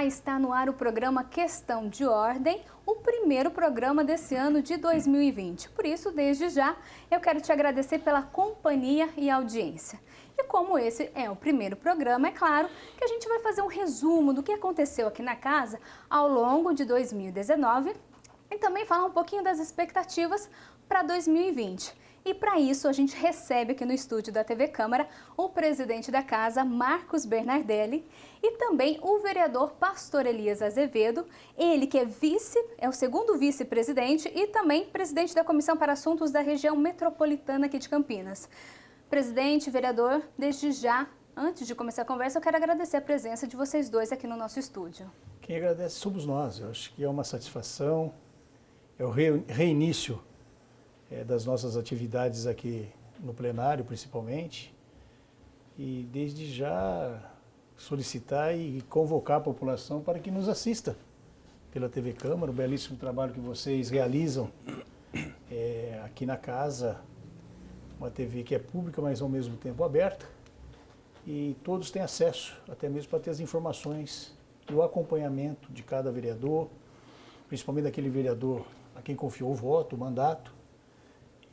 Olá, está no ar o programa Questão de Ordem, o primeiro programa desse ano de 2020. Por isso, desde já, eu quero te agradecer pela companhia e audiência. E como esse é o primeiro programa, é claro que a gente vai fazer um resumo do que aconteceu aqui na casa ao longo de 2019 e também falar um pouquinho das expectativas para 2020. E para isso a gente recebe aqui no estúdio da TV Câmara o presidente da casa, Marcos Bernardelli, e também o vereador Pastor Elias Azevedo, ele que é o segundo vice-presidente e também presidente da Comissão para Assuntos da Região Metropolitana aqui de Campinas. Presidente, vereador, desde já, antes de começar a conversa, eu quero agradecer a presença de vocês dois aqui no nosso estúdio. Quem agradece somos nós. Eu acho que é uma satisfação, é o reinício das nossas atividades aqui no plenário, principalmente, e desde já solicitar e convocar a população para que nos assista pela TV Câmara, o belíssimo trabalho que vocês realizam aqui na casa, uma TV que é pública, mas ao mesmo tempo aberta, e todos têm acesso, até mesmo para ter as informações e o acompanhamento de cada vereador, principalmente daquele vereador a quem confiou o voto, o mandato.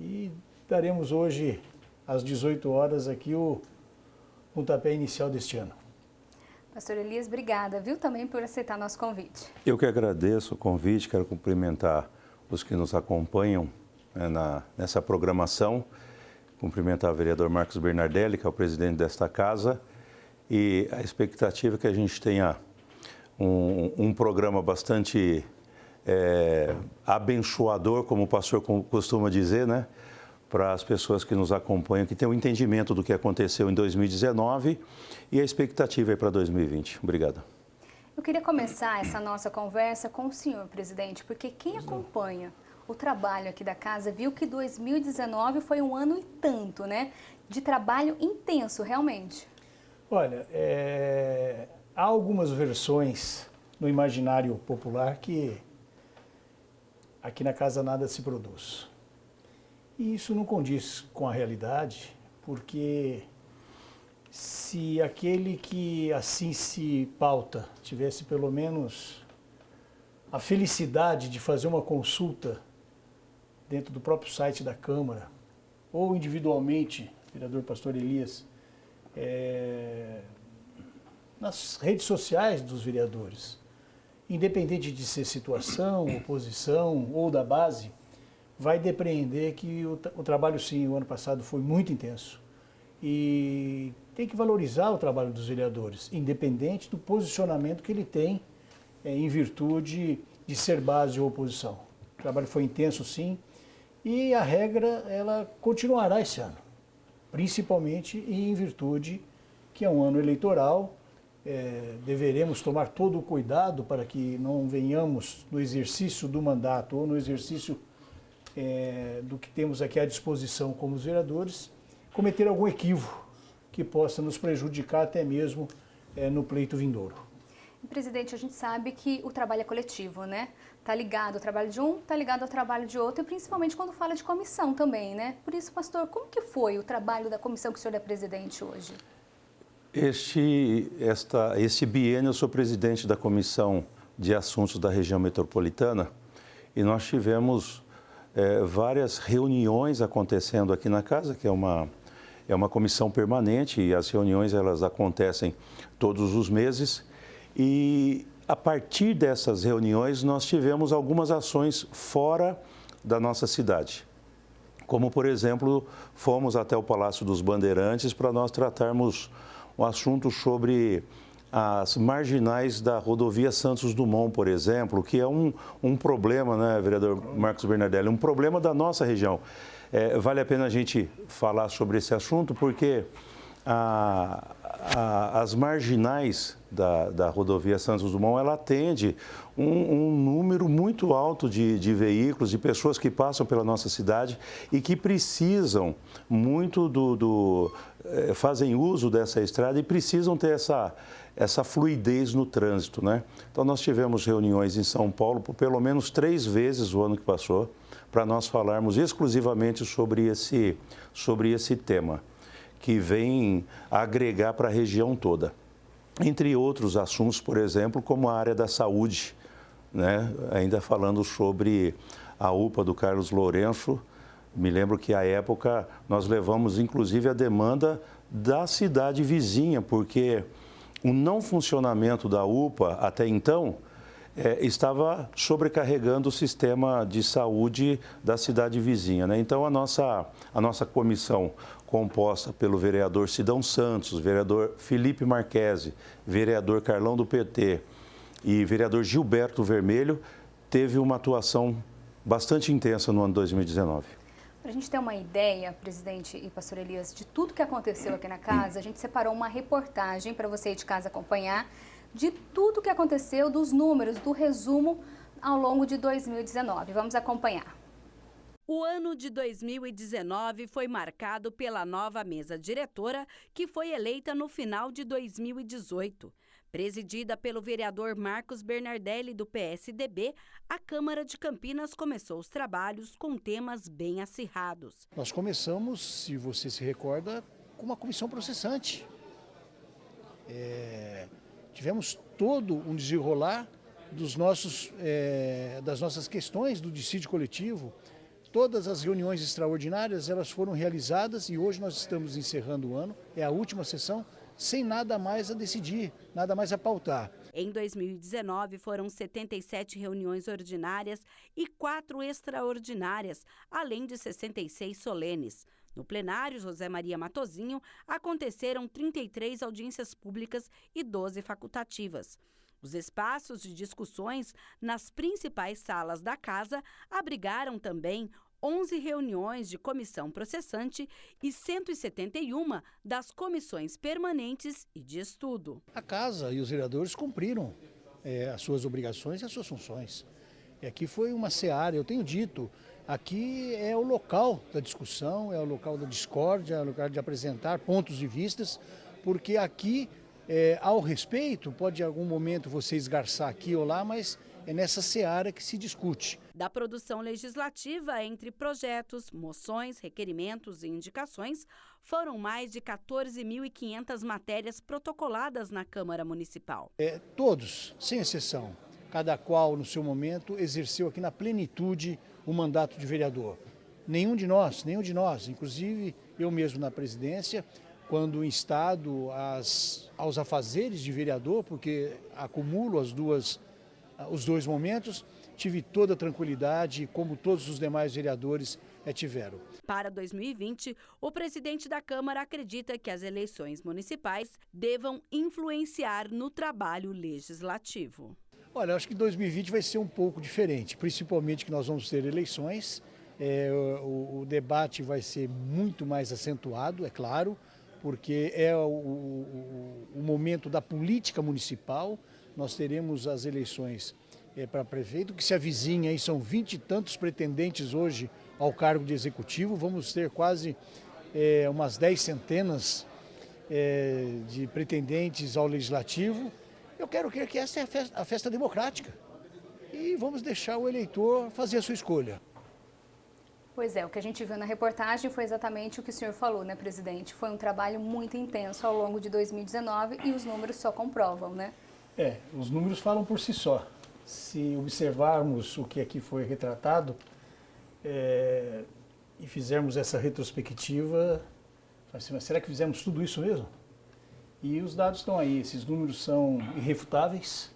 E daremos hoje, às 18 horas, aqui o pontapé inicial deste ano. Pastor Elias, obrigada, viu, também por aceitar nosso convite. Eu que agradeço o convite, quero cumprimentar os que nos acompanham nessa programação, cumprimentar o vereador Marcos Bernardelli, que é o presidente desta casa, e a expectativa é que a gente tenha um programa bastante abençoador, como o pastor costuma dizer, né? Para as pessoas que nos acompanham, que tenham um entendimento do que aconteceu em 2019 e a expectativa é para 2020. Obrigado. Eu queria começar essa nossa conversa com o senhor, presidente, porque quem acompanha o trabalho aqui da casa viu que 2019 foi um ano e tanto, né? De trabalho intenso, realmente. Olha, há algumas versões no imaginário popular que aqui na casa nada se produz. E isso não condiz com a realidade, porque se aquele que assim se pauta tivesse pelo menos a felicidade de fazer uma consulta dentro do próprio site da Câmara, ou individualmente, vereador Pastor Elias, nas redes sociais dos vereadores, independente de ser situação, oposição ou da base, vai depreender que o trabalho, sim, o ano passado foi muito intenso. E tem que valorizar o trabalho dos vereadores, independente do posicionamento que ele tem em virtude de ser base ou oposição. O trabalho foi intenso, sim, e a regra ela continuará esse ano, principalmente em virtude que é um ano eleitoral. Deveremos tomar todo o cuidado para que não venhamos no exercício do mandato ou no exercício do que temos aqui à disposição como os vereadores, cometer algum equívoco que possa nos prejudicar até mesmo no pleito vindouro. Presidente, a gente sabe que o trabalho é coletivo, né? Tá ligado ao trabalho de um, tá ligado ao trabalho de outro, e principalmente quando fala de comissão também, né? Por isso, pastor, como que foi o trabalho da comissão que o senhor é presidente hoje? Este biênio eu sou presidente da Comissão de Assuntos da Região Metropolitana e nós tivemos várias reuniões acontecendo aqui na casa, que é uma comissão permanente, e as reuniões elas acontecem todos os meses. E a partir dessas reuniões nós tivemos algumas ações fora da nossa cidade. Como, por exemplo, fomos até o Palácio dos Bandeirantes para nós tratarmos um assunto sobre as marginais da rodovia Santos Dumont, por exemplo, que é um problema, né, vereador Marcos Bernardelli, um problema da nossa região. Vale a pena a gente falar sobre esse assunto, porque as marginais da rodovia Santos Dumont, ela atende um número muito alto de veículos, de pessoas que passam pela nossa cidade e que precisam muito fazem uso dessa estrada e precisam ter essa fluidez no trânsito, né? Então, nós tivemos reuniões em São Paulo por pelo menos 3 vezes o ano que passou, para nós falarmos exclusivamente sobre esse tema, que vem agregar para a região toda. entre outros assuntos, por exemplo, como a área da saúde, né? Ainda falando sobre a UPA do Carlos Lourenço, me lembro que à época nós levamos inclusive a demanda da cidade vizinha, porque o não funcionamento da UPA até então estava sobrecarregando o sistema de saúde da cidade vizinha, né? Então a nossa comissão, composta pelo vereador Sidão Santos, vereador Felipe Marquesi, vereador Carlão do PT e vereador Gilberto Vermelho, teve uma atuação bastante intensa no ano 2019. Para a gente ter uma ideia, presidente e pastor Elias, de tudo que aconteceu aqui na casa, a gente separou uma reportagem para você aí de casa acompanhar de tudo que aconteceu, dos números, do resumo ao longo de 2019. Vamos acompanhar. O ano de 2019 foi marcado pela nova mesa diretora, que foi eleita no final de 2018. Presidida pelo vereador Marcos Bernardelli, do PSDB, a Câmara de Campinas começou os trabalhos com temas bem acirrados. Nós começamos, se você se recorda, com uma comissão processante. Tivemos todo um desenrolar das nossas questões do dissídio coletivo. Todas as reuniões extraordinárias elas foram realizadas e hoje nós estamos encerrando o ano, é a última sessão, sem nada mais a decidir, nada mais a pautar. Em 2019 foram 77 reuniões ordinárias e 4 extraordinárias, além de 66 solenes. No plenário José Maria Matozinho, aconteceram 33 audiências públicas e 12 facultativas. Os espaços de discussões nas principais salas da casa abrigaram também 11 reuniões de comissão processante e 171 das comissões permanentes e de estudo. A casa e os vereadores cumpriram as suas obrigações e as suas funções. Aqui foi uma seara, eu tenho dito, aqui é o local da discussão, é o local da discórdia, é o local de apresentar pontos de vistas, porque aqui, ao respeito, pode em algum momento você esgarçar aqui ou lá, mas é nessa seara que se discute. Da produção legislativa, entre projetos, moções, requerimentos e indicações, foram mais de 14.500 matérias protocoladas na Câmara Municipal. Todos, sem exceção, cada qual no seu momento exerceu aqui na plenitude o mandato de vereador. Nenhum de nós, inclusive eu mesmo na presidência, quando instado aos afazeres de vereador, porque acumulo os dois momentos, tive toda a tranquilidade, como todos os demais vereadores tiveram. Para 2020, o presidente da Câmara acredita que as eleições municipais devam influenciar no trabalho legislativo. Olha, acho que 2020 vai ser um pouco diferente, principalmente que nós vamos ter eleições, o debate vai ser muito mais acentuado, é claro, porque é o momento da política municipal. Nós teremos as eleições para prefeito, que se avizinha, aí são 20 e tantos pretendentes hoje ao cargo de executivo, vamos ter quase umas 10 centenas de pretendentes ao legislativo. Eu quero crer que essa é a festa democrática e vamos deixar o eleitor fazer a sua escolha. Pois é, o que a gente viu na reportagem foi exatamente o que o senhor falou, né, presidente? Foi um trabalho muito intenso ao longo de 2019 e os números só comprovam, né? Os números falam por si só. Se observarmos o que aqui foi retratado e fizermos essa retrospectiva, assim, mas será que fizemos tudo isso mesmo? E os dados estão aí, esses números são irrefutáveis,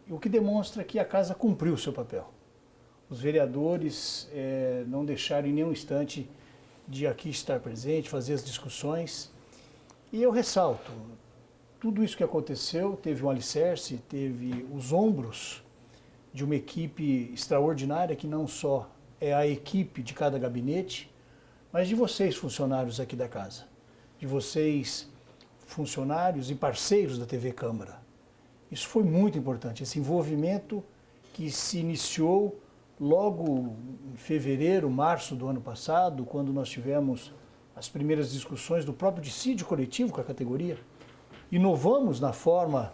o que demonstra que a casa cumpriu o seu papel. Os vereadores não deixaram em nenhum instante de aqui estar presente, fazer as discussões. E eu ressalto, tudo isso que aconteceu teve um alicerce, teve os ombros de uma equipe extraordinária, que não só é a equipe de cada gabinete, mas de vocês, funcionários aqui da casa, de vocês, funcionários e parceiros da TV Câmara. Isso foi muito importante, esse envolvimento que se iniciou logo em fevereiro, março do ano passado, quando nós tivemos as primeiras discussões do próprio dissídio coletivo com a categoria. Inovamos na forma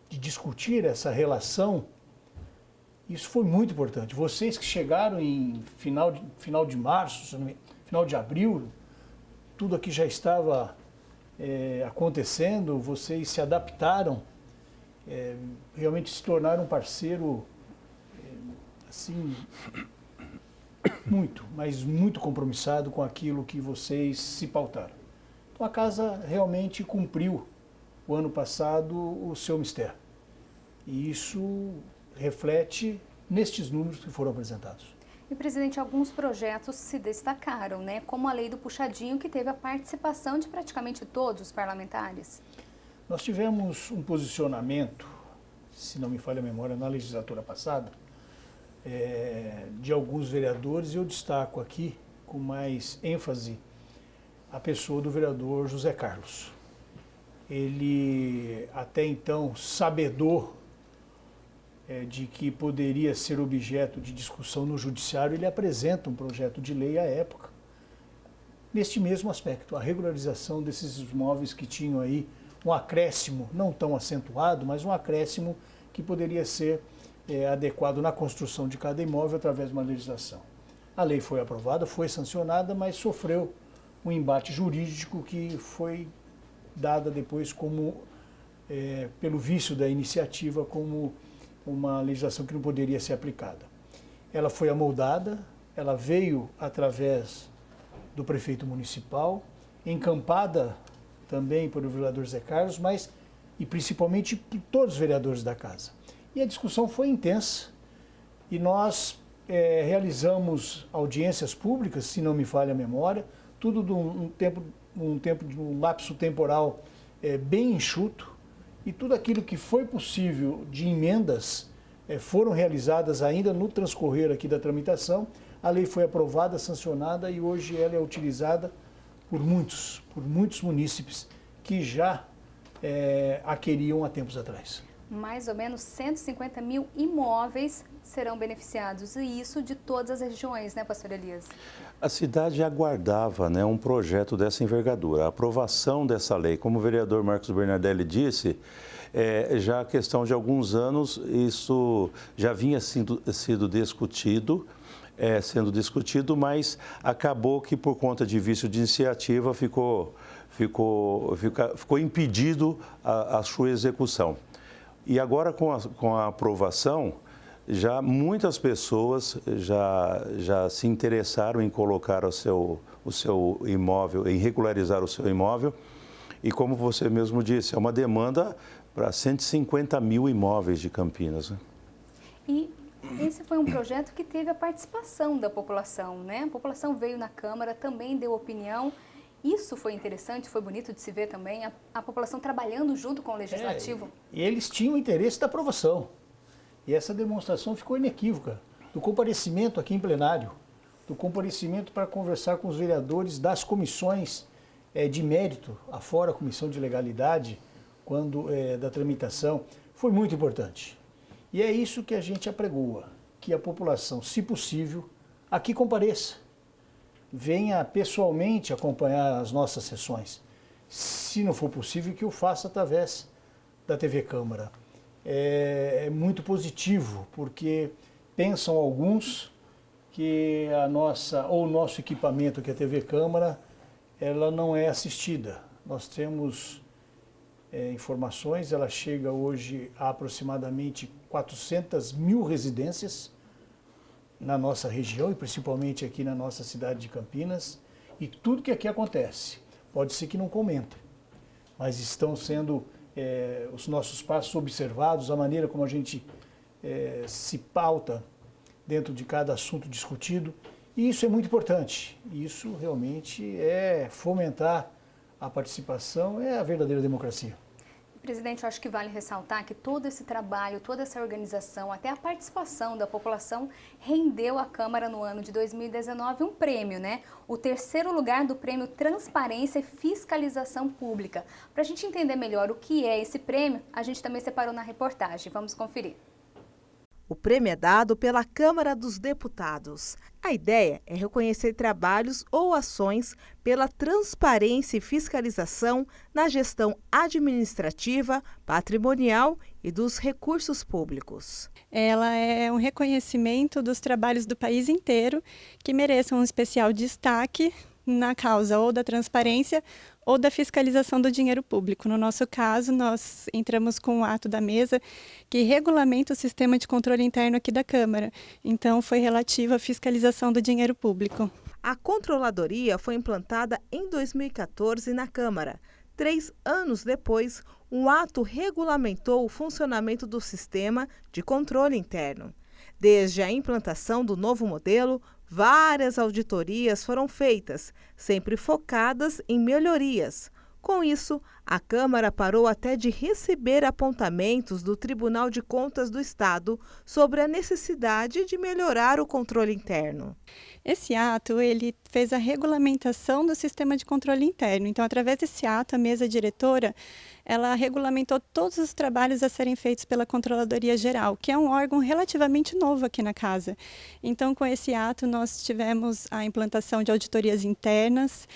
de discutir essa relação. Isso foi muito importante. Vocês que chegaram em final de março, final de abril, tudo aqui já estava acontecendo, vocês se adaptaram, realmente se tornaram um parceiro, assim, muito, mas muito compromissado com aquilo que vocês se pautaram. Então a casa realmente cumpriu o ano passado o seu mistério. E isso reflete nestes números que foram apresentados. E, presidente, alguns projetos se destacaram, né? Como a lei do puxadinho, que teve a participação de praticamente todos os parlamentares. Nós tivemos um posicionamento, se não me falha a memória, na legislatura passada, de alguns vereadores, e eu destaco aqui com mais ênfase a pessoa do vereador José Carlos. Ele, até então, sabedor de que poderia ser objeto de discussão no judiciário, ele apresenta um projeto de lei à época, neste mesmo aspecto, a regularização desses imóveis que tinham aí um acréscimo, não tão acentuado, mas um acréscimo que poderia ser adequado na construção de cada imóvel através de uma legislação. A lei foi aprovada, foi sancionada, mas sofreu um embate jurídico que foi dada depois como, pelo vício da iniciativa, como uma legislação que não poderia ser aplicada. Ela foi amoldada, ela veio através do prefeito municipal, encampada também pelo vereador Zé Carlos, mas e principalmente por todos os vereadores da casa. E a discussão foi intensa e nós realizamos audiências públicas, se não me falha a memória, tudo de um lapso temporal bem enxuto, e tudo aquilo que foi possível de emendas foram realizadas ainda no transcorrer aqui da tramitação. A lei foi aprovada, sancionada e hoje ela é utilizada por muitos munícipes que já a queriam há tempos atrás. Mais ou menos 150 mil imóveis serão beneficiados, e isso de todas as regiões, né, pastor Elias? A cidade aguardava, né, um projeto dessa envergadura, a aprovação dessa lei. Como o vereador Marcos Bernardelli disse, já há questão de alguns anos, isso já vinha sendo discutido, mas acabou que por conta de vício de iniciativa ficou impedido a sua execução. E agora com a aprovação, já muitas pessoas já se interessaram em colocar o seu imóvel, em regularizar o seu imóvel. E como você mesmo disse, é uma demanda para 150 mil imóveis de Campinas, né? E esse foi um projeto que teve a participação da população, né? A população veio na Câmara, também deu opinião. Isso foi interessante, foi bonito de se ver também, a população trabalhando junto com o Legislativo. E eles tinham interesse da aprovação. E essa demonstração ficou inequívoca, do comparecimento aqui em plenário, do comparecimento para conversar com os vereadores das comissões de mérito, afora a comissão de legalidade, quando da tramitação, foi muito importante. E é isso que a gente apregoa, que a população, se possível, aqui compareça. Venha pessoalmente acompanhar as nossas sessões. Se não for possível, que o faça através da TV Câmara. É muito positivo, porque pensam alguns que o nosso equipamento, que é a TV Câmara, ela não é assistida. Nós temos informações, ela chega hoje a aproximadamente 400 mil residências na nossa região e principalmente aqui na nossa cidade de Campinas, e tudo que aqui acontece, pode ser que não comentem, mas estão sendo os nossos passos observados, a maneira como a gente se pauta dentro de cada assunto discutido, e isso é muito importante. Isso realmente é fomentar a participação, é a verdadeira democracia. Presidente, eu acho que vale ressaltar que todo esse trabalho, toda essa organização, até a participação da população rendeu à Câmara no ano de 2019 um prêmio, né? O terceiro lugar do prêmio Transparência e Fiscalização Pública. Para a gente entender melhor o que é esse prêmio, a gente também separou na reportagem. Vamos conferir. O prêmio é dado pela Câmara dos Deputados. A ideia é reconhecer trabalhos ou ações pela transparência e fiscalização na gestão administrativa, patrimonial e dos recursos públicos. Ela é um reconhecimento dos trabalhos do país inteiro que mereçam um especial destaque na causa ou da transparência ou da fiscalização do dinheiro público. No nosso caso, nós entramos com o ato da mesa que regulamenta o sistema de controle interno aqui da Câmara. Então, foi relativo à fiscalização do dinheiro público. A controladoria foi implantada em 2014 na Câmara. 3 anos depois, um ato regulamentou o funcionamento do sistema de controle interno. Desde a implantação do novo modelo, várias auditorias foram feitas, sempre focadas em melhorias. Com isso, a Câmara parou até de receber apontamentos do Tribunal de Contas do Estado sobre a necessidade de melhorar o controle interno. Esse ato, ele fez a regulamentação do sistema de controle interno. Então, através desse ato, a mesa diretora, ela regulamentou todos os trabalhos a serem feitos pela Controladoria Geral, que é um órgão relativamente novo aqui na casa. Então, com esse ato, nós tivemos a implantação de auditorias internas,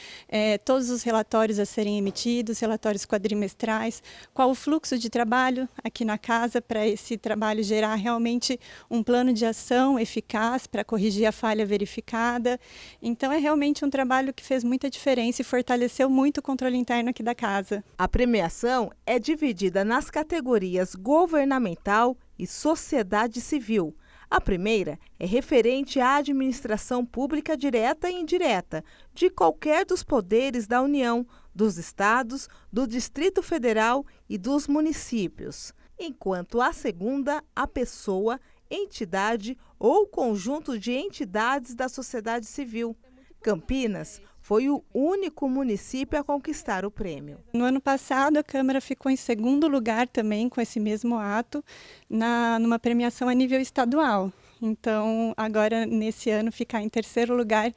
todos os relatórios a serem emitidos, relatórios quadrimestrais, qual o fluxo de trabalho aqui na casa para esse trabalho gerar realmente um plano de ação eficaz para corrigir a falha verificada. Então, é realmente um trabalho que fez muita diferença e fortaleceu muito o controle interno aqui da casa. A premiação é dividida nas categorias governamental e sociedade civil. A primeira é referente à administração pública direta e indireta de qualquer dos poderes da União, dos estados, do Distrito Federal e dos municípios. Enquanto a segunda, a pessoa, entidade ou conjunto de entidades da sociedade civil. Campinas foi o único município a conquistar o prêmio. No ano passado, a Câmara ficou em segundo lugar também com esse mesmo ato, numa premiação a nível estadual. Então, agora, nesse ano, ficar em terceiro lugar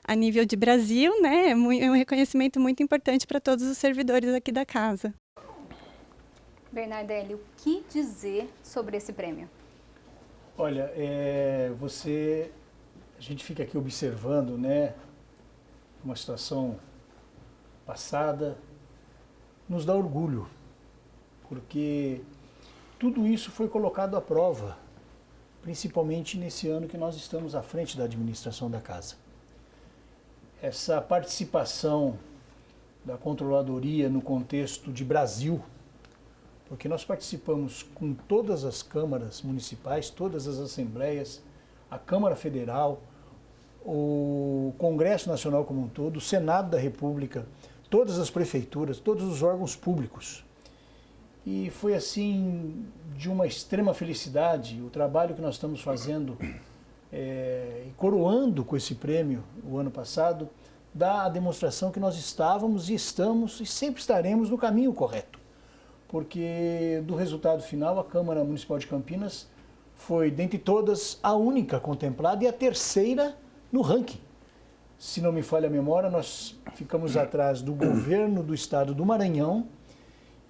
a nível de Brasil, né, é um reconhecimento muito importante para todos os servidores aqui da casa. Bernardelli, o que dizer sobre esse prêmio? Olha, a gente fica aqui observando, né, uma situação passada, nos dá orgulho, porque tudo isso foi colocado à prova, principalmente nesse ano que nós estamos à frente da administração da casa. Essa participação da controladoria no contexto de Brasil, porque nós participamos com todas as câmaras municipais, todas as assembleias, a Câmara Federal, o Congresso Nacional como um todo, o Senado da República, todas as prefeituras, todos os órgãos públicos. E foi assim de uma extrema felicidade o trabalho que nós estamos fazendo e coroando com esse prêmio o ano passado, dá a demonstração que nós estávamos e estamos e sempre estaremos no caminho correto. Porque do resultado final a Câmara Municipal de Campinas foi, dentre todas, a única contemplada e a terceira no ranking. Se não me falha a memória, nós ficamos atrás do governo do estado do Maranhão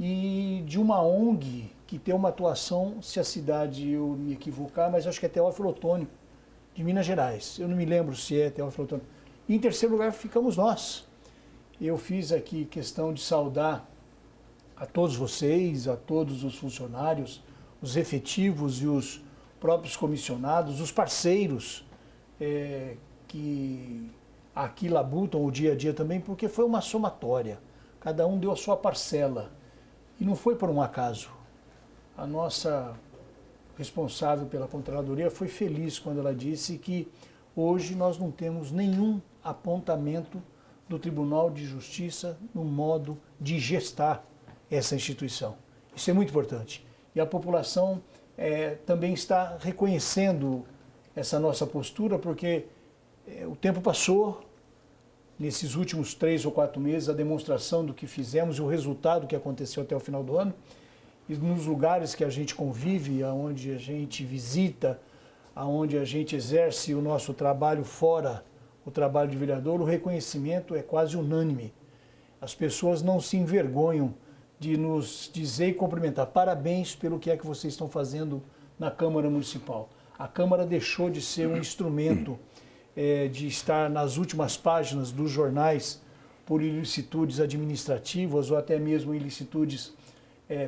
e de uma ONG que tem uma atuação, se a cidade eu me equivocar, mas acho que é Teófilo Otoni, de Minas Gerais. Eu não me lembro se é Teófilo Otoni. E em terceiro lugar ficamos nós. Eu fiz aqui questão de saudar a todos vocês, a todos os funcionários, os efetivos e os próprios comissionados, os parceiros que aqui labutam o dia a dia também, porque foi uma somatória. Cada um deu a sua parcela. E não foi por um acaso. A nossa responsável pela controladoria foi feliz quando ela disse que hoje nós não temos nenhum apontamento do Tribunal de Justiça no modo de gestar essa instituição. Isso é muito importante. E a população também está reconhecendo essa nossa postura, porque o tempo passou, nesses últimos 3 ou 4 meses, a demonstração do que fizemos e o resultado que aconteceu até o final do ano, e nos lugares que a gente convive, aonde a gente visita, aonde a gente exerce o nosso trabalho fora o trabalho de vereador, o reconhecimento é quase unânime. As pessoas não se envergonham de nos dizer e cumprimentar. Parabéns pelo que é que vocês estão fazendo na Câmara Municipal. A Câmara deixou de ser um instrumento de estar nas últimas páginas dos jornais por ilicitudes administrativas ou até mesmo ilicitudes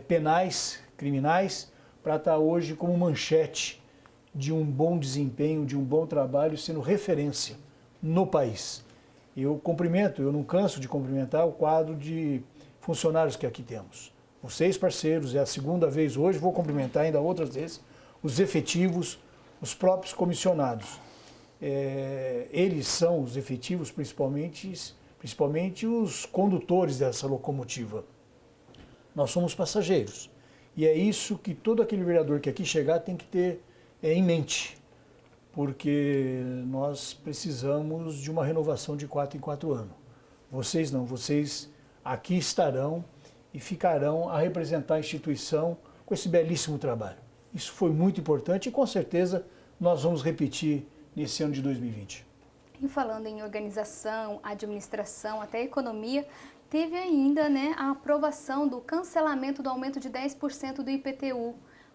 penais, criminais, para estar hoje como manchete de um bom desempenho, de um bom trabalho, sendo referência no país. Eu não canso de cumprimentar o quadro de funcionários que aqui temos. Os 6 parceiros, é a segunda vez hoje, vou cumprimentar ainda outras vezes, os efetivos, os próprios comissionados. Eles são os efetivos, principalmente os condutores dessa locomotiva. Nós somos passageiros. E é isso que todo aquele vereador que aqui chegar tem que ter em mente, porque nós precisamos de uma renovação de 4 em 4 anos. Vocês não, vocês aqui estarão e ficarão a representar a instituição com esse belíssimo trabalho. Isso foi muito importante e com certeza nós vamos repetir nesse ano de 2020. E falando em organização, administração, até economia, teve ainda, né, a aprovação do cancelamento do aumento de 10% do IPTU.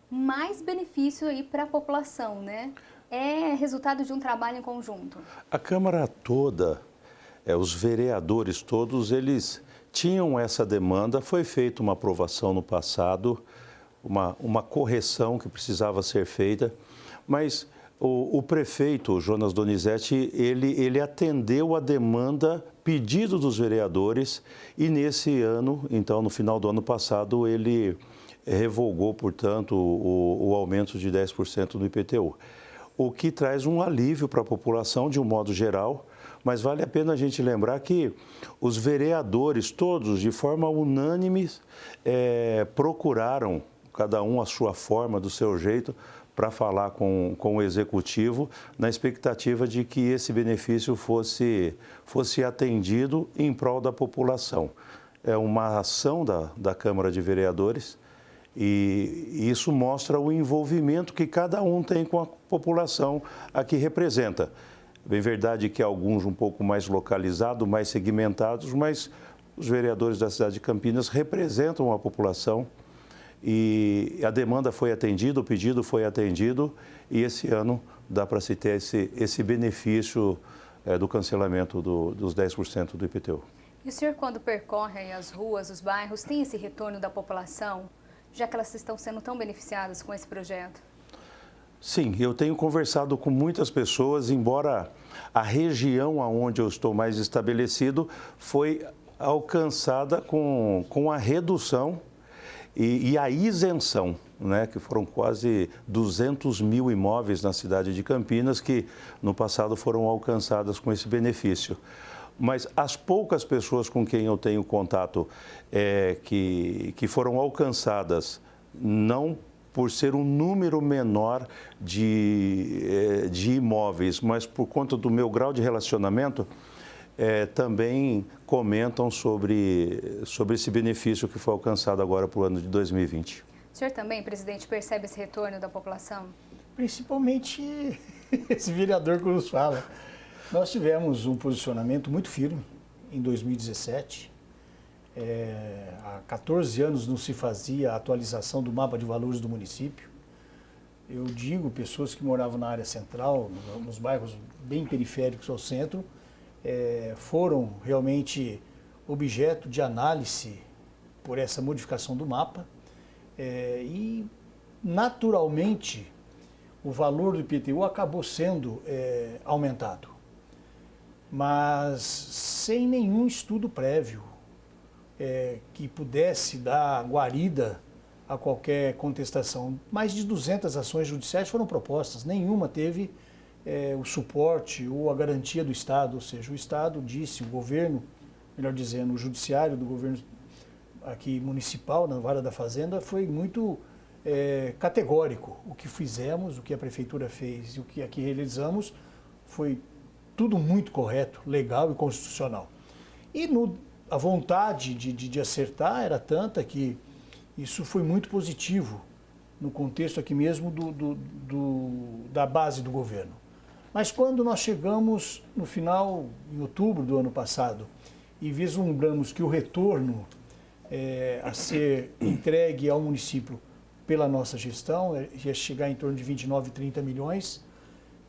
Mais benefício aí para a população, né? É resultado de um trabalho em conjunto. A Câmara toda, os vereadores todos, eles tinham essa demanda. Foi feita uma aprovação no passado, uma correção que precisava ser feita, mas o prefeito, Jonas Donizete, ele atendeu a demanda, pedido dos vereadores, e nesse ano, então no final do ano passado, ele revogou, portanto, o aumento de 10% do IPTU, o que traz um alívio para a população de um modo geral, mas vale a pena a gente lembrar que os vereadores todos, de forma unânime, procuraram, cada um a sua forma, do seu jeito, para falar com o Executivo, na expectativa de que esse benefício fosse atendido em prol da população. É uma ação da Câmara de Vereadores e isso mostra o envolvimento que cada um tem com a população a que representa. É verdade que alguns um pouco mais localizados, mais segmentados, mas os vereadores da cidade de Campinas representam a população. E a demanda foi atendida, o pedido foi atendido e esse ano dá para se ter esse benefício do cancelamento dos 10% do IPTU. E o senhor, quando percorre as ruas, os bairros, tem esse retorno da população, já que elas estão sendo tão beneficiadas com esse projeto? Sim, eu tenho conversado com muitas pessoas, embora a região onde eu estou mais estabelecido foi alcançada com a redução e a isenção, né, que foram quase 200 mil imóveis na cidade de Campinas que no passado foram alcançadas com esse benefício. Mas as poucas pessoas com quem eu tenho contato que foram alcançadas, não por ser um número menor de imóveis, mas por conta do meu grau de relacionamento, também comentam sobre esse benefício que foi alcançado agora para o ano de 2020. O senhor também, presidente, percebe esse retorno da população? Principalmente esse vereador que nos fala. Nós tivemos um posicionamento muito firme em 2017. Há 14 anos não se fazia a atualização do mapa de valores do município. Eu digo, pessoas que moravam na área central, nos bairros bem periféricos ao centro, foram realmente objeto de análise por essa modificação do mapa e, naturalmente, o valor do IPTU acabou sendo aumentado, mas sem nenhum estudo prévio que pudesse dar guarida a qualquer contestação. Mais de 200 ações judiciais foram propostas, nenhuma teve o suporte ou a garantia do Estado, ou seja, o Estado disse, o governo, melhor dizendo, o judiciário do governo aqui municipal, na Vara da Fazenda, foi muito categórico. O que fizemos, o que a Prefeitura fez e o que aqui realizamos foi tudo muito correto, legal e constitucional. E a vontade de acertar era tanta que isso foi muito positivo no contexto aqui mesmo da base do governo. Mas quando nós chegamos no final, em outubro do ano passado, e vislumbramos que o retorno a ser entregue ao município pela nossa gestão ia chegar em torno de 29, 30 milhões,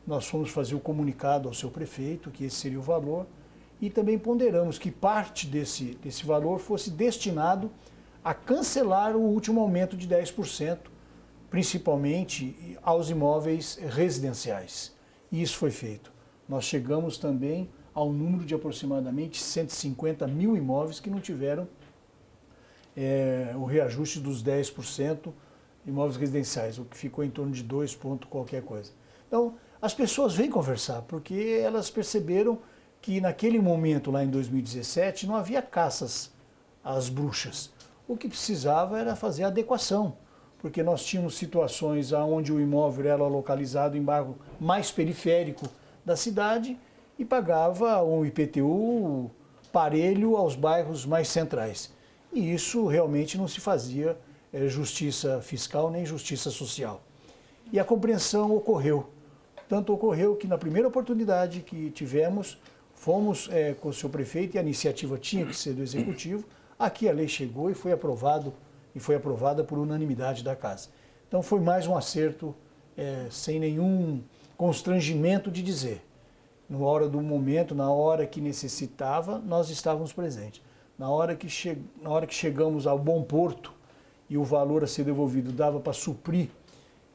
nós fomos fazer o comunicado ao seu prefeito, que esse seria o valor, e também ponderamos que parte desse valor fosse destinado a cancelar o último aumento de 10%, principalmente aos imóveis residenciais. E isso foi feito. Nós chegamos também ao número de aproximadamente 150 mil imóveis que não tiveram o reajuste dos 10% imóveis residenciais, o que ficou em torno de 2 ponto qualquer coisa. Então, as pessoas vêm conversar, porque elas perceberam que naquele momento, lá em 2017, não havia caças às bruxas. O que precisava era fazer adequação, porque nós tínhamos situações onde o imóvel era localizado em bairro mais periférico da cidade e pagava um IPTU parelho aos bairros mais centrais. E isso realmente não se fazia justiça fiscal nem justiça social. E a compreensão ocorreu. Tanto ocorreu que na primeira oportunidade que tivemos, fomos com o seu prefeito e a iniciativa tinha que ser do executivo. Aqui a lei chegou e foi aprovada por unanimidade da casa. Então foi mais um acerto, sem nenhum constrangimento de dizer. Na hora do momento, na hora que necessitava, nós estávamos presentes. Na hora que chegamos ao bom porto e o valor a ser devolvido dava para suprir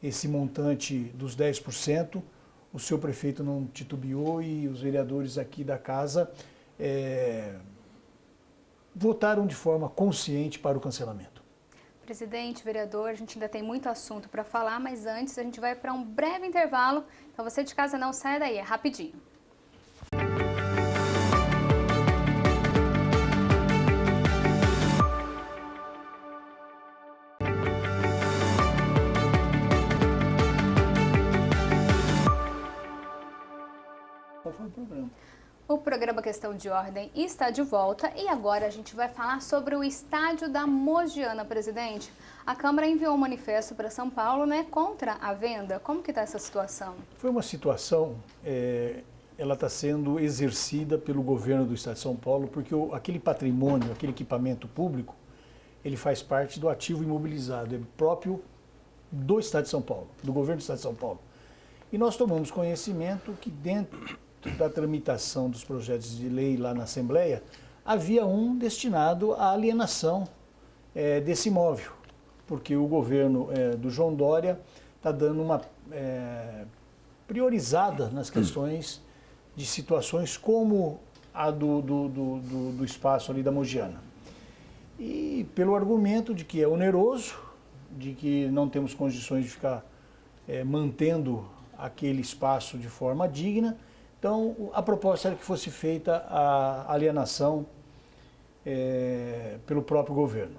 esse montante dos 10%, o seu prefeito não titubeou e os vereadores aqui da casa votaram de forma consciente para o cancelamento. Presidente, vereador, a gente ainda tem muito assunto para falar, mas antes a gente vai para um breve intervalo. Então você de casa não saia daí, é rapidinho. Qual foi o programa? O programa Questão de Ordem está de volta e agora a gente vai falar sobre o estádio da Mogiana, presidente. A Câmara enviou um manifesto para São Paulo, né, contra a venda. Como que está essa situação? Foi uma situação, ela está sendo exercida pelo governo do Estado de São Paulo, porque aquele patrimônio, aquele equipamento público, ele faz parte do ativo imobilizado, é próprio do Estado de São Paulo, do governo do Estado de São Paulo. E nós tomamos conhecimento que dentro da tramitação dos projetos de lei lá na Assembleia, havia um destinado à alienação desse imóvel, porque o governo do João Dória está dando uma priorizada nas questões de situações como a do espaço ali da Mogiana. E pelo argumento de que é oneroso, de que não temos condições de ficar mantendo aquele espaço de forma digna. Então, a proposta era que fosse feita a alienação pelo próprio governo.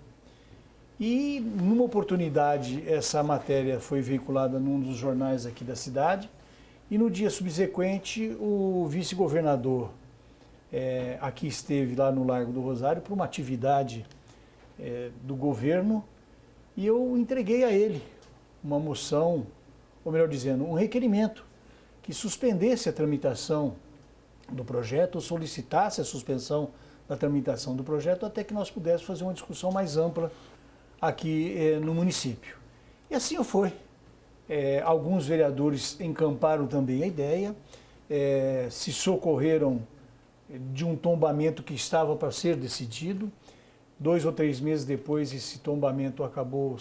E, numa oportunidade, essa matéria foi veiculada num dos jornais aqui da cidade, e no dia subsequente, o vice-governador aqui esteve lá no Largo do Rosário para uma atividade do governo, e eu entreguei a ele uma moção, ou melhor dizendo, um requerimento, que suspendesse a tramitação do projeto, ou solicitasse a suspensão da tramitação do projeto, até que nós pudéssemos fazer uma discussão mais ampla aqui no município. E assim foi. Alguns vereadores encamparam também a ideia, se socorreram de um tombamento que estava para ser decidido. 2 ou 3 meses depois, esse tombamento acabou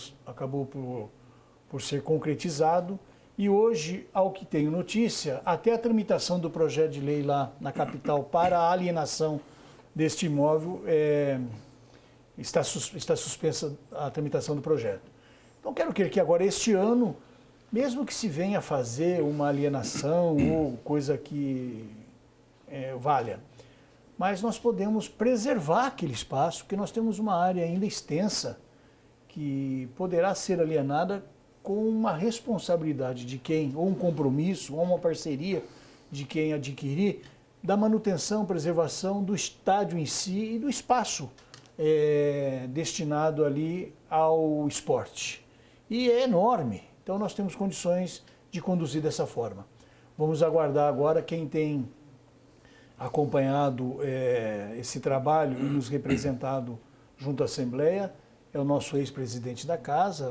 por ser concretizado. E hoje, ao que tenho notícia, até a tramitação do projeto de lei lá na capital para a alienação deste imóvel está suspensa a tramitação do projeto. Então, quero crer que agora, este ano, mesmo que se venha fazer uma alienação ou coisa que valha, mas nós podemos preservar aquele espaço, porque nós temos uma área ainda extensa que poderá ser alienada com uma responsabilidade de quem, ou um compromisso, ou uma parceria de quem adquirir, da manutenção, preservação do estádio em si e do espaço destinado ali ao esporte. E é enorme, então nós temos condições de conduzir dessa forma. Vamos aguardar agora quem tem acompanhado esse trabalho e nos representado junto à Assembleia, é o nosso ex-presidente da casa,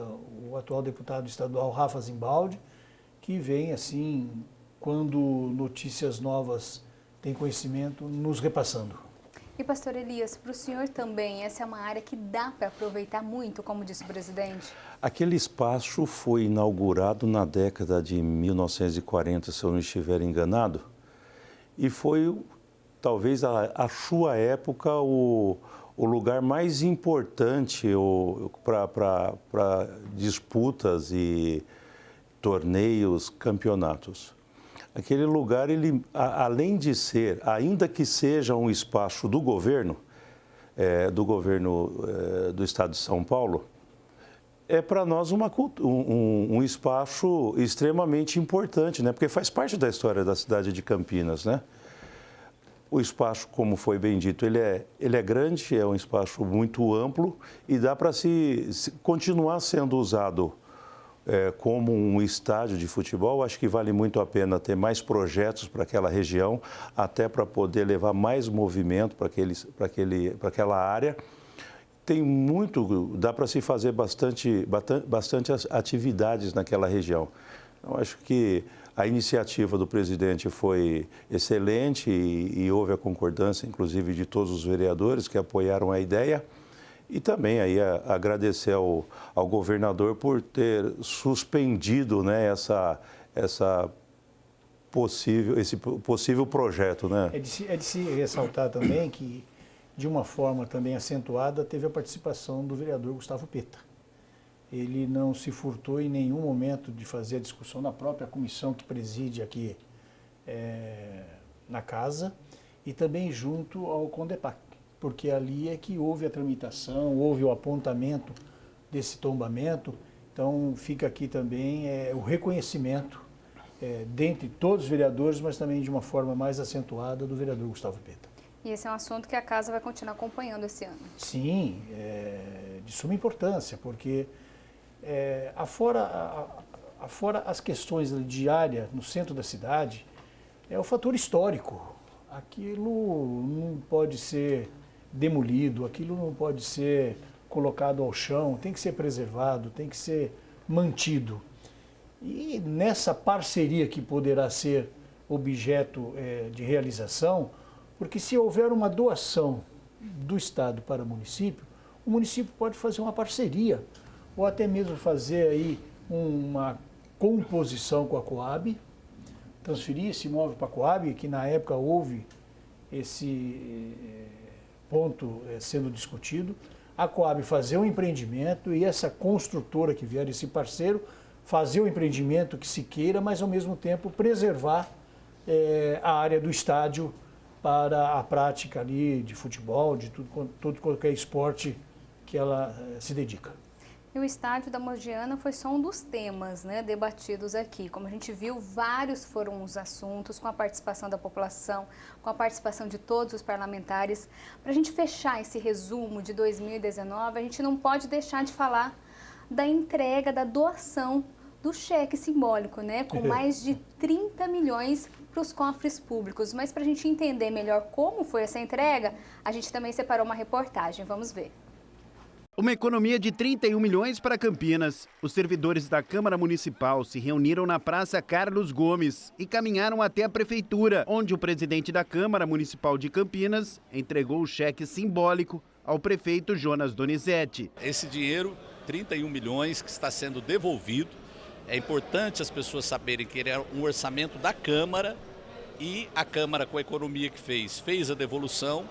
o atual deputado estadual Rafa Zimbaldi, que vem, assim, quando notícias novas tem conhecimento, nos repassando. E, pastor Elias, para o senhor também, essa é uma área que dá para aproveitar muito, como disse o presidente? Aquele espaço foi inaugurado na década de 1940, se eu não estiver enganado, e foi talvez a sua época, o lugar mais importante para disputas e torneios, campeonatos. Aquele lugar, ele, além de ser, ainda que seja um espaço do governo do Estado de São Paulo, é para nós um espaço extremamente importante, né? Porque faz parte da história da cidade de Campinas, né? O espaço, como foi bem dito, ele é grande, é um espaço muito amplo e dá para continuar sendo usado como um estádio de futebol. Acho que vale muito a pena ter mais projetos para aquela região, até para poder levar mais movimento para aquela área. Tem dá para se fazer bastante atividades naquela região. Então, acho que a iniciativa do presidente foi excelente e houve a concordância, inclusive, de todos os vereadores que apoiaram a ideia. E também aí agradecer ao governador por ter suspendido, né, esse possível projeto, né? É de se ressaltar também que, de uma forma também acentuada, teve a participação do vereador Gustavo Peta. Ele não se furtou em nenhum momento de fazer a discussão na própria comissão que preside aqui na casa e também junto ao CONDEPAC, porque ali é que houve a tramitação, houve o apontamento desse tombamento. Então fica aqui também o reconhecimento dentre todos os vereadores, mas também de uma forma mais acentuada do vereador Gustavo Peta. E esse é um assunto que a casa vai continuar acompanhando esse ano. Sim, de suma importância, porque afora as questões de área no centro da cidade, é o fator histórico. Aquilo não pode ser demolido, aquilo não pode ser colocado ao chão, tem que ser preservado, tem que ser mantido. E nessa parceria que poderá ser objeto de realização, porque se houver uma doação do Estado para o município pode fazer uma parceria, ou até mesmo fazer aí uma composição com a Coab, transferir esse imóvel para a Coab, que na época houve esse ponto sendo discutido, a Coab fazer um empreendimento e essa construtora que vier, esse parceiro, fazer o empreendimento que se queira, mas ao mesmo tempo preservar a área do estádio para a prática ali de futebol, de qualquer esporte que ela se dedica. E o estádio da Mogiana foi só um dos temas, né, debatidos aqui. Como a gente viu, vários foram os assuntos, com a participação da população, com a participação de todos os parlamentares. Para a gente fechar esse resumo de 2019, a gente não pode deixar de falar da entrega, da doação do cheque simbólico, né, com mais de 30 milhões para os cofres públicos. Mas para a gente entender melhor como foi essa entrega, a gente também separou uma reportagem. Vamos ver. Uma economia de 31 milhões para Campinas. Os servidores da Câmara Municipal se reuniram na Praça Carlos Gomes e caminharam até a Prefeitura, onde o presidente da Câmara Municipal de Campinas entregou o cheque simbólico ao prefeito Jonas Donizete. Esse dinheiro, 31 milhões, que está sendo devolvido. É importante as pessoas saberem que ele é um orçamento da Câmara e a Câmara, com a economia que fez a devolução.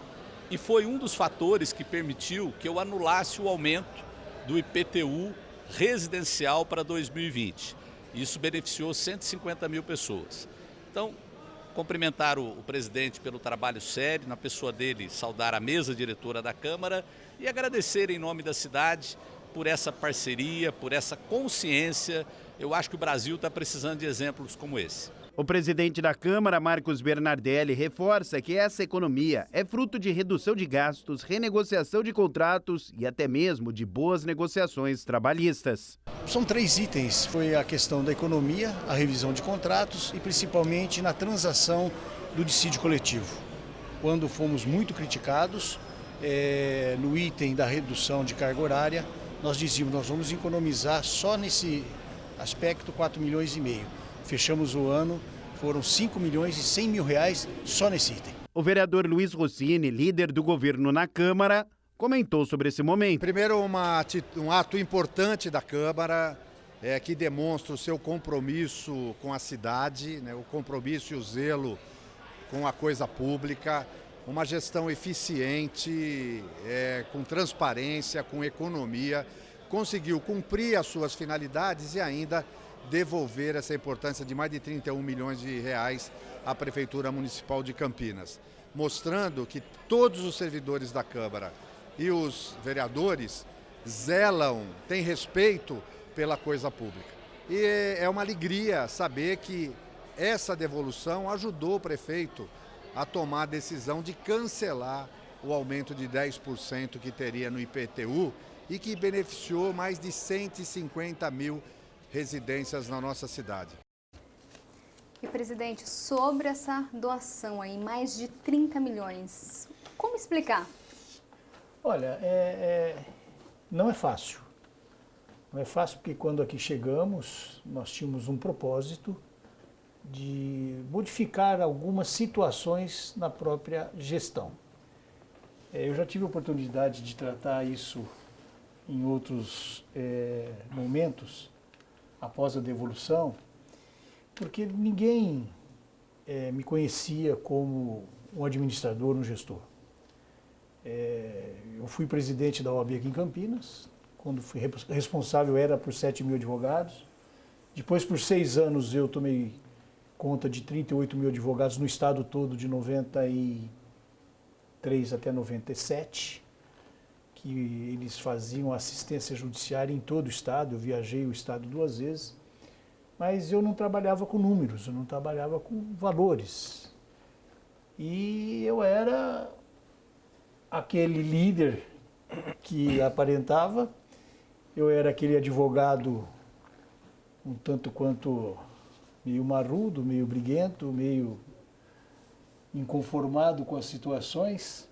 E foi um dos fatores que permitiu que eu anulasse o aumento do IPTU residencial para 2020. Isso beneficiou 150 mil pessoas. Então, cumprimentar o presidente pelo trabalho sério, na pessoa dele, saudar a mesa diretora da Câmara e agradecer em nome da cidade por essa parceria, por essa consciência. Eu acho que o Brasil está precisando de exemplos como esse. O presidente da Câmara, Marcos Bernardelli, reforça que essa economia é fruto de redução de gastos, renegociação de contratos e até mesmo de boas negociações trabalhistas. São 3 itens, foi a questão da economia, a revisão de contratos e principalmente na transação do dissídio coletivo. Quando fomos muito criticados no item da redução de carga horária, nós dizíamos, nós vamos economizar só nesse aspecto 4 milhões e meio. Fechamos o ano, foram 5 milhões e 100 mil reais só nesse item. O vereador Luiz Rossini, líder do governo na Câmara, comentou sobre esse momento. Primeiro, um ato importante da Câmara, que demonstra o seu compromisso com a cidade, né, o compromisso e o zelo com a coisa pública. uma gestão eficiente, com transparência, com economia, conseguiu cumprir as suas finalidades e ainda devolver essa importância de mais de 31 milhões de reais à Prefeitura Municipal de Campinas, mostrando que todos os servidores da Câmara e os vereadores zelam, têm respeito pela coisa pública. E é uma alegria saber que essa devolução ajudou o prefeito a tomar a decisão de cancelar o aumento de 10% que teria no IPTU e que beneficiou mais de 150 mil residências na nossa cidade. E, presidente, sobre essa doação aí, mais de 30 milhões, como explicar? Olha, não é fácil. Não é fácil porque quando aqui chegamos, nós tínhamos um propósito de modificar algumas situações na própria gestão. Eu já tive a oportunidade de tratar isso em outros momentos, após a devolução, porque ninguém me conhecia como um administrador, um gestor. Eu fui presidente da OAB aqui em Campinas, quando fui responsável era por 7 mil advogados. Depois, por 6 anos, eu tomei conta de 38 mil advogados no estado todo, de 93 até 97, que eles faziam assistência judiciária em todo o estado. Eu viajei o estado 2 vezes, mas eu não trabalhava com números, eu não trabalhava com valores. E eu era aquele líder que aparentava, eu era aquele advogado um tanto quanto meio marrudo, meio briguento, meio inconformado com as situações.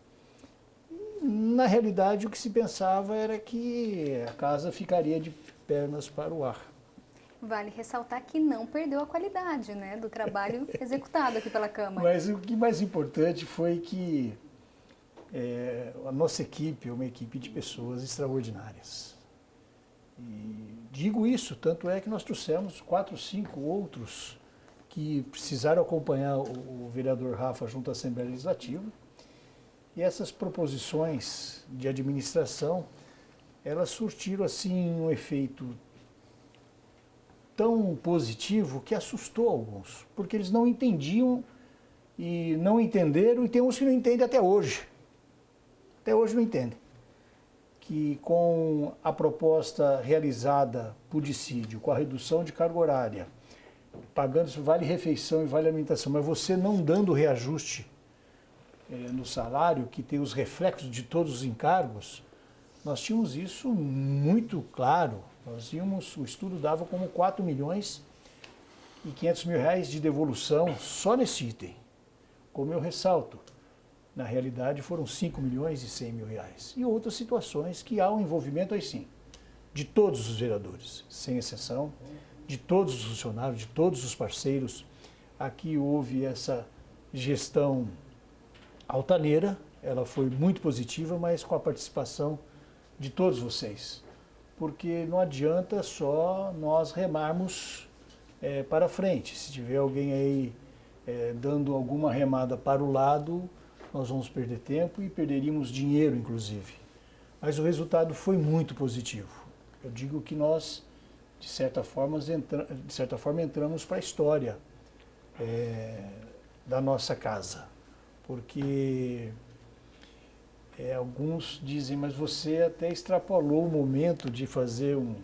Na realidade, o que se pensava era que a casa ficaria de pernas para o ar. Vale ressaltar que não perdeu a qualidade, né, do trabalho executado aqui pela Câmara. Mas o que mais importante foi que a nossa equipe é uma equipe de pessoas extraordinárias. E digo isso, tanto é que nós trouxemos 4 ou 5 outros que precisaram acompanhar o vereador Rafa junto à Assembleia Legislativa. E essas proposições de administração, elas surtiram assim um efeito tão positivo que assustou alguns, porque eles não entendiam e não entenderam, e tem uns que não entendem até hoje. Até hoje não entendem. Que com a proposta realizada por dissídio, com a redução de carga horária, pagando vale refeição e vale alimentação, mas você não dando reajuste no salário, que tem os reflexos de todos os encargos, nós tínhamos isso muito claro. O estudo dava como 4 milhões e 500 mil reais de devolução só nesse item. Como eu ressalto, na realidade foram 5 milhões e 100 mil reais. E outras situações que há um envolvimento aí sim, de todos os vereadores, sem exceção, de todos os funcionários, de todos os parceiros. Aqui houve essa gestão altaneira, ela foi muito positiva, mas com a participação de todos vocês. Porque não adianta só nós remarmos para frente. Se tiver alguém aí dando alguma remada para o lado, nós vamos perder tempo e perderíamos dinheiro, inclusive. Mas o resultado foi muito positivo. Eu digo que nós, de certa forma entramos para a história da nossa casa. Porque alguns dizem, mas você até extrapolou o momento de fazer um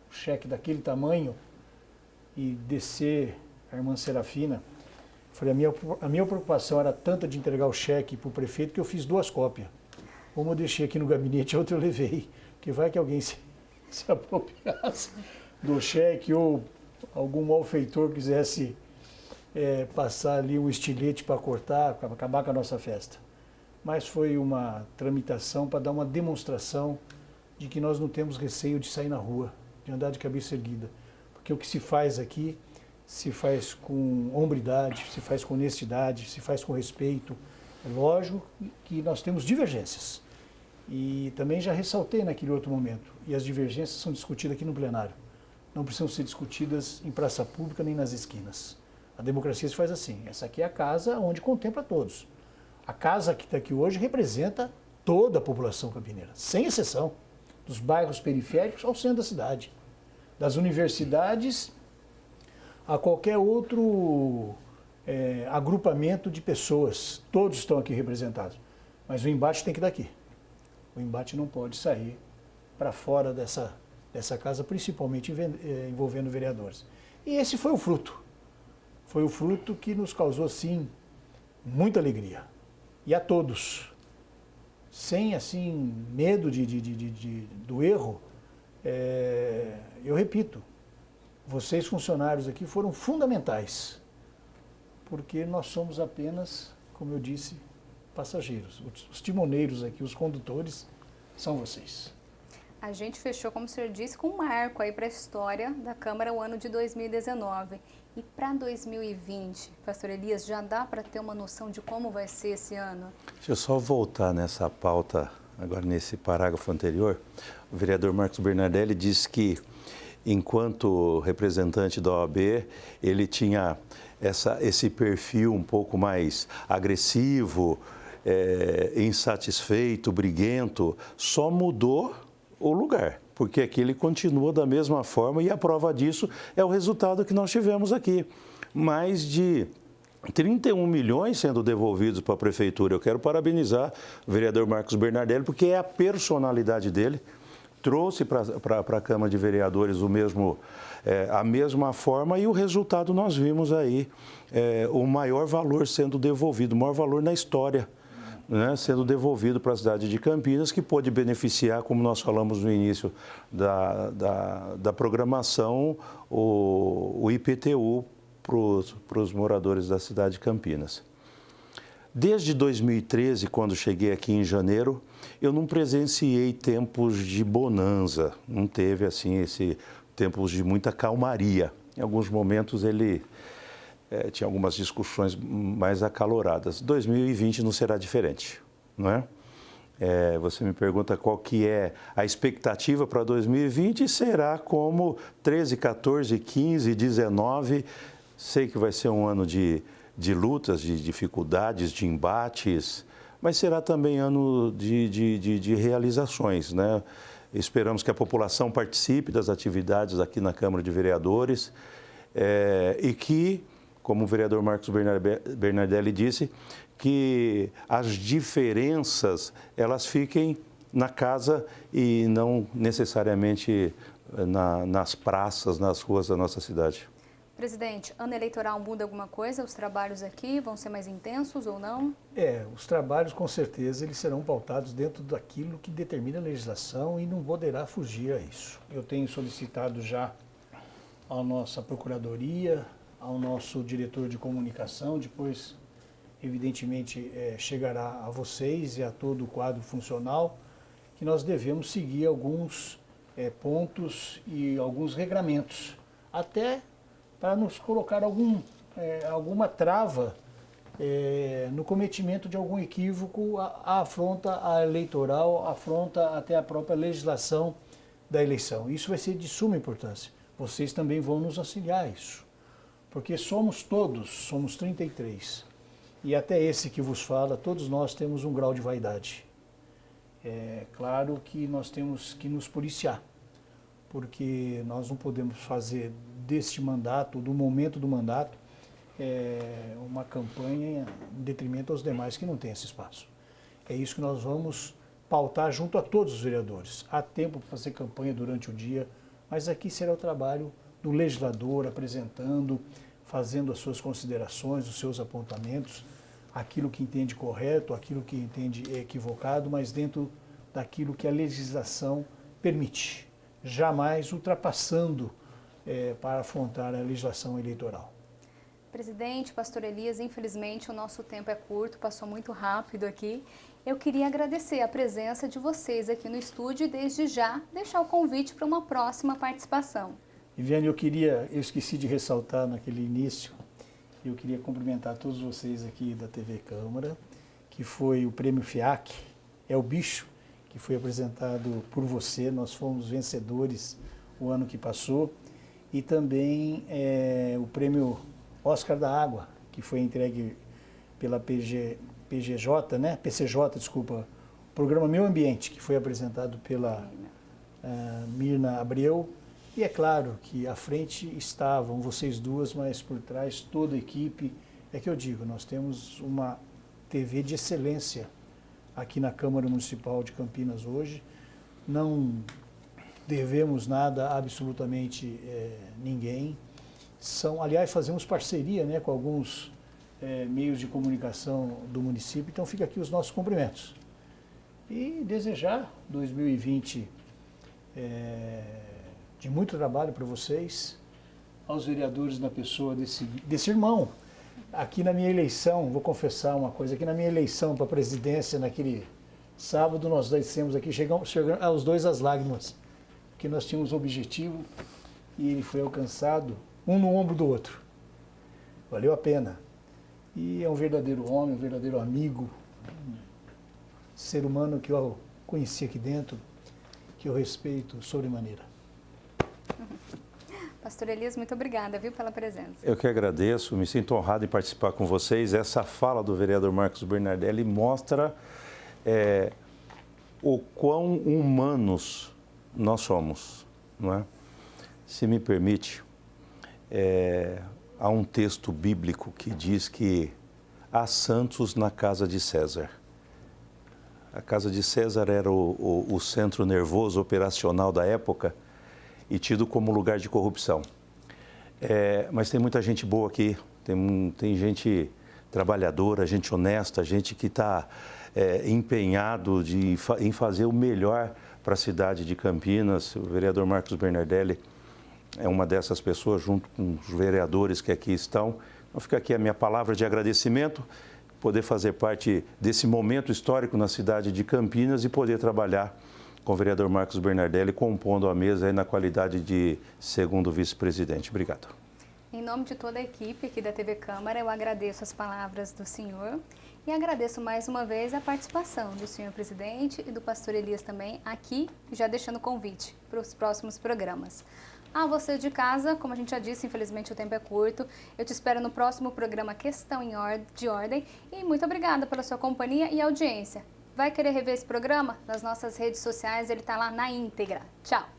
cheque daquele tamanho e descer a irmã Serafina. Falei, a minha preocupação era tanta de entregar o cheque para o prefeito que eu fiz 2 cópias. Uma eu deixei aqui no gabinete, a outra eu levei. Porque vai que alguém se apropriasse do cheque ou algum malfeitor quisesse passar ali um estilete para cortar, para acabar com a nossa festa. Mas foi uma tramitação para dar uma demonstração de que nós não temos receio de sair na rua, de andar de cabeça erguida. Porque o que se faz aqui se faz com hombridade, se faz com honestidade, se faz com respeito. É lógico que nós temos divergências. E também já ressaltei naquele outro momento. E as divergências são discutidas aqui no plenário. Não precisam ser discutidas em praça pública nem nas esquinas. A democracia se faz assim. Essa aqui é a casa onde contempla todos. A casa que está aqui hoje representa toda a população campineira, sem exceção, dos bairros periféricos ao centro da cidade, das universidades a qualquer outro agrupamento de pessoas. Todos estão aqui representados. Mas o embate tem que ir daqui. O embate não pode sair para fora dessa casa, principalmente envolvendo vereadores. E esse foi o fruto. Foi o fruto que nos causou, sim, muita alegria. E a todos, sem, assim, medo do erro, eu repito, vocês funcionários aqui foram fundamentais, porque nós somos apenas, como eu disse, passageiros. Os timoneiros aqui, os condutores, são vocês. A gente fechou, como o senhor disse, com um marco aí para a história da Câmara o ano de 2019. E para 2020, pastor Elias, já dá para ter uma noção de como vai ser esse ano? Deixa eu só voltar nessa pauta, agora nesse parágrafo anterior. O vereador Marcos Bernardelli disse que, enquanto representante da OAB, ele tinha esse perfil um pouco mais agressivo, insatisfeito, briguento, só mudou o lugar, porque aqui ele continua da mesma forma e a prova disso é o resultado que nós tivemos aqui. Mais de 31 milhões sendo devolvidos para a Prefeitura. Eu quero parabenizar o vereador Marcos Bernardelli, porque é a personalidade dele, trouxe para a Câmara de Vereadores a mesma forma e o resultado nós vimos aí, o maior valor sendo devolvido, o maior valor na história, né, sendo devolvido para a cidade de Campinas, que pôde beneficiar, como nós falamos no início da programação, o IPTU para os moradores da cidade de Campinas. Desde 2013, quando cheguei aqui em janeiro, eu não presenciei tempos de bonança, não teve assim tempos de muita calmaria. Em alguns momentos ele tinha algumas discussões mais acaloradas. 2020 não será diferente, não é? Você me pergunta qual que é a expectativa para 2020, será como 13, 14, 15, 19. Sei que vai ser um ano de lutas, de dificuldades, de embates, mas será também ano de realizações, né? Esperamos que a população participe das atividades aqui na Câmara de Vereadores e que, como o vereador Marcos Bernardelli disse, que as diferenças elas fiquem na casa e não necessariamente nas praças, nas ruas da nossa cidade. Presidente, ano eleitoral muda alguma coisa? Os trabalhos aqui vão ser mais intensos ou não? Os trabalhos, com certeza, eles serão pautados dentro daquilo que determina a legislação e não poderá fugir a isso. Eu tenho solicitado já à nossa Procuradoria, ao nosso diretor de comunicação, depois, evidentemente, chegará a vocês e a todo o quadro funcional, que nós devemos seguir alguns pontos e alguns regramentos, até para nos colocar alguma trava no cometimento de algum equívoco, afronta a eleitoral, afronta até a própria legislação da eleição. Isso vai ser de suma importância. Vocês também vão nos auxiliar a isso, porque somos 33, e até esse que vos fala, todos nós temos um grau de vaidade. É claro que nós temos que nos policiar, porque nós não podemos fazer deste mandato, do momento do mandato, uma campanha em detrimento aos demais que não têm esse espaço. É isso que nós vamos pautar junto a todos os vereadores. Há tempo para fazer campanha durante o dia, mas aqui será o trabalho do legislador apresentando, fazendo as suas considerações, os seus apontamentos, aquilo que entende correto, aquilo que entende equivocado, mas dentro daquilo que a legislação permite, jamais ultrapassando para afrontar a legislação eleitoral. Presidente, pastor Elias, infelizmente o nosso tempo é curto, passou muito rápido aqui. Eu queria agradecer a presença de vocês aqui no estúdio e desde já deixar o convite para uma próxima participação. Viviane, eu esqueci de ressaltar naquele início, eu queria cumprimentar todos vocês aqui da TV Câmara, que foi o prêmio FIAC, é o bicho, que foi apresentado por você, nós fomos vencedores o ano que passou, e também o prêmio Oscar da Água, que foi entregue pela PG PGJ, né? PCJ, desculpa, o programa Meu Ambiente, que foi apresentado pela Mirna Abreu. E é claro que à frente estavam vocês duas, mas por trás toda a equipe. É que eu digo, nós temos uma TV de excelência aqui na Câmara Municipal de Campinas hoje. Não devemos nada a absolutamente ninguém. Aliás, fazemos parceria, né, com alguns meios de comunicação do município, então fica aqui os nossos cumprimentos. E desejar 2020 de muito trabalho para vocês, aos vereadores na pessoa desse irmão. Aqui na minha eleição, vou confessar uma coisa, aqui na minha eleição para a presidência, naquele sábado, nós dois temos aqui, chegamos aos dois às lágrimas, porque nós tínhamos um objetivo e ele foi alcançado, um no ombro do outro. Valeu a pena. E é um verdadeiro homem, um verdadeiro amigo, um ser humano que eu conheci aqui dentro, que eu respeito sobremaneira. Pastor Elias, muito obrigada, viu, pela presença. Eu que agradeço, me sinto honrado em participar com vocês. Essa fala do vereador Marcos Bernardelli mostra o quão humanos nós somos, não é? Se me permite, há um texto bíblico que diz que há santos na casa de César. A casa de César era o centro nervoso operacional da época e tido como lugar de corrupção. Mas tem muita gente boa aqui, tem gente trabalhadora, gente honesta, gente que está empenhado em fazer o melhor para a cidade de Campinas. O vereador Marcos Bernardelli é uma dessas pessoas, junto com os vereadores que aqui estão. Então fica aqui a minha palavra de agradecimento, poder fazer parte desse momento histórico na cidade de Campinas e poder trabalhar com o vereador Marcos Bernardelli, compondo a mesa aí na qualidade de segundo vice-presidente. Obrigado. Em nome de toda a equipe aqui da TV Câmara, eu agradeço as palavras do senhor e agradeço mais uma vez a participação do senhor presidente e do pastor Elias também aqui, já deixando o convite para os próximos programas. A você de casa, como a gente já disse, infelizmente o tempo é curto, eu te espero no próximo programa Questão de Ordem e muito obrigada pela sua companhia e audiência. Vai querer rever esse programa? Nas nossas redes sociais, ele está lá na íntegra. Tchau!